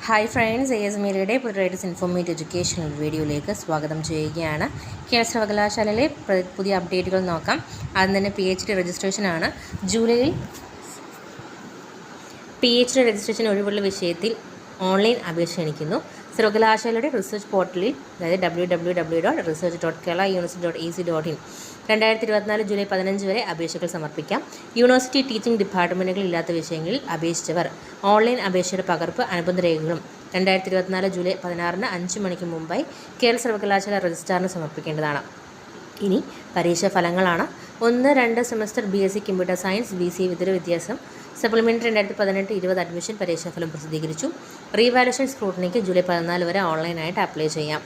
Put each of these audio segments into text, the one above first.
Hi friends, AS മീഡിയയുടെ പുതിയ informative educational വീഡിയോയിലേക്ക് സ്വാഗതം ചെയ്യുകയാണ്. കേരള സർവകലാശാലയിലെ പുതിയ അപ്ഡേറ്റുകൾ നോക്കാം. ആദ്യം തന്നെ PhD രജിസ്ട്രേഷനാണ്. ജൂലൈയിൽ PhD രജിസ്ട്രേഷൻ ഒഴിവുള്ള വിഷയത്തിൽ ഓൺലൈൻ അപേക്ഷ ക്ഷണിക്കുന്നു. സർവകലാശാലയുടെ റിസർച്ച് പോർട്ടലിൽ, അതായത് www.research.keralauniversity.ac.in 2024 ജൂലൈ 15 വരെ അപേക്ഷകൾ സമർപ്പിക്കാം. യൂണിവേഴ്സിറ്റി ടീച്ചിംഗ് ഡിപ്പാർട്ട്മെൻറ്റുകൾ ഇല്ലാത്ത വിഷയങ്ങളിൽ അപേക്ഷിച്ചവർ ഓൺലൈൻ അപേക്ഷയുടെ പകർപ്പ് അനുബന്ധ രേഖകളും 2024 ജൂലൈ 16 5 മണിക്ക് മുമ്പായി കേരള സർവകലാശാല രജിസ്ട്രാറിന് സമർപ്പിക്കേണ്ടതാണ്. ഇനി പരീക്ഷാ ഫലങ്ങളാണ്. 1-2 semester BSc computer science, BCA വിദൂര വിദ്യാഭ്യാസം സപ്ലിമെൻ്ററി 2018-20 അഡ്മിഷൻ പരീക്ഷാഫലം പ്രസിദ്ധീകരിച്ചു. റീവാലുവേഷൻ സ്ക്രൂട്ടനിക്ക് ജൂലൈ 14 വരെ ഓൺലൈനായിട്ട് അപ്ലൈ ചെയ്യാം.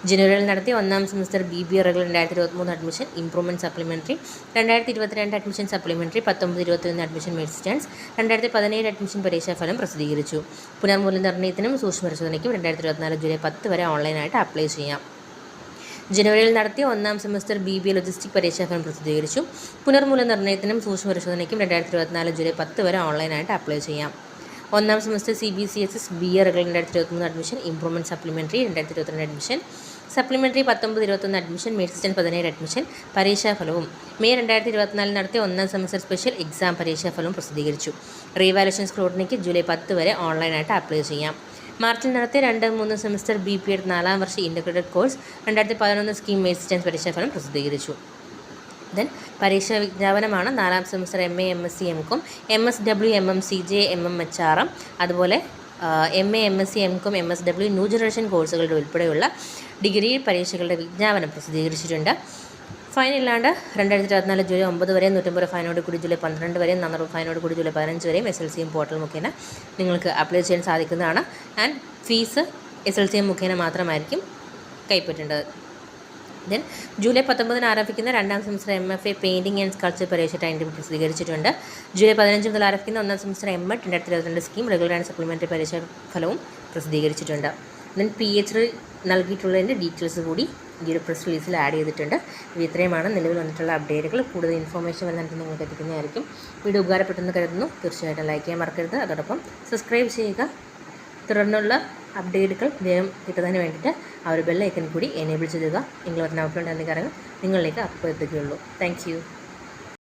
ജനുവരിയിൽ നടത്തിയ 1ാം semester BBA regular 2023 admission, improvement supplementary 2022 admission supplementary, 19-21 admission merit stands 2017 admission പരീക്ഷാഫലം പ്രസിദ്ധീകരിച്ചു. പുനർമൂല്യനിർണ്ണയത്തിനും സൂക്ഷ്മപരിശോധനയ്ക്കും 2024 ജൂലൈ 10 വരെ ഓൺലൈനായിട്ട് അപ്ലൈ ചെയ്യാം. ജനുവരിയിൽ നടത്തിയ 1ാം സെമസ്റ്റർ BBA ലോജിസ്റ്റിക് പരീക്ഷാഫലം പ്രസിദ്ധീകരിച്ചു. പുനർമൂല്യനിർണ്ണയത്തിനും സൂക്ഷ്മപരിശോധനയ്ക്കും 2024 ജൂലൈ 10 വരെ ഓൺലൈനായിട്ട് അപ്ലൈ ചെയ്യാം. 1ാം semester CBCSS BA regular 2023 admission, improvement supplementary 2022 admission, supplementary 19-21 admission, merit stand 17 admission പരീക്ഷാഫലവും മെയ് 2024 നടത്തിയ 1ാം സെമസ്റ്റർ സ്പെഷ്യൽ എക്സാം പരീക്ഷാഫലവും പ്രസിദ്ധീകരിച്ചു. റീവാലുവേഷൻ സ്ക്രൂട്ടനിക്ക് ജൂലൈ 10 വരെ ഓൺലൈനായിട്ട് അപ്ലൈ ചെയ്യാം. മാർച്ചിൽ നടത്തിയ 2-3 സെമസ്റ്റർ BPEd 4ാം വർഷ integrated course 2011 scheme merit stand പരീക്ഷാഫലം പ്രസിദ്ധീകരിച്ചു. പരീക്ഷാ വിജ്ഞാപനമാണ്. 4ാം semester MA MSc MCom, MSW MMCJ MMHRM, അതുപോലെ MA MSc MCom MSW new generation കോഴ്സുകളുടെ ഉൾപ്പെടെയുള്ള ഡിഗ്രി പരീക്ഷകളുടെ വിജ്ഞാപനം പ്രസിദ്ധീകരിച്ചിട്ടുണ്ട്. ഫൈൻ ഇല്ലാണ്ട് 2024 ജൂലൈ 9 വരെ 150 ഫൈനോട് കൂടി ജൂലൈ 12 വരെയും 400 ഫൈനോട് കൂടി ജൂലൈ 15 വരെയും SLCM പോർട്ടൽ മുഖേന നിങ്ങൾക്ക് അപ്ലൈ ചെയ്യാൻ സാധിക്കുന്നതാണ്. ആൻഡ് ഫീസ് SLCM മുഖേന മാത്രമായിരിക്കും കൈപ്പറ്റേണ്ടത്. ജൂലൈ 19 ആരംഭിക്കുന്ന 2ാം semester MFA painting and sculpture പരീക്ഷ ടൈം ടേബിൾ പ്രസിദ്ധീകരിച്ചിട്ടുണ്ട്. ജൂലൈ 15 മുതൽ ആരംഭിക്കുന്ന 1ാം semester MA 2022 scheme regular and supplementary പരീക്ഷാ ഫലവും പ്രസിദ്ധീകരിച്ചിട്ടുണ്ട്. PhD നൽകിയിട്ടുള്ളതിൻ്റെ ഡീറ്റെയിൽസ് കൂടി ഈ ഒരു പ്രസ് റിലീസിൽ ആഡ് ചെയ്തിട്ടുണ്ട്. ഇത്രയുമാണ് നിലവിൽ വന്നിട്ടുള്ള അപ്ഡേറ്റുകൾ. കൂടുതൽ ഇൻഫോർമേഷൻ വരുന്നതിന് നിങ്ങൾക്ക് എത്തിക്കുന്നതായിരിക്കും. വീഡിയോ ഉപകാരപ്പെട്ടെന്ന് കരുതുന്നു. തീർച്ചയായിട്ടും ലൈക്ക് ചെയ്യാൻ മറക്കരുത്. അതോടൊപ്പം സബ്സ്ക്രൈബ് ചെയ്യുക. തുടർന്നുള്ള അപ്ഡേറ്റുകൾ വേഗം കിട്ടുന്നതിന് വേണ്ടിയിട്ട് ആ ഒരു ബെൽ ഐക്കൺ കൂടി എനേബിൾ ചെയ്യുക. നിങ്ങൾ വരുന്ന അപ്ലോഡ് ചെയ്യുന്ന കാര്യങ്ങൾ നിങ്ങളിലേക്ക് അപ്പോൾ എത്തുകയുള്ളൂ. Thank you.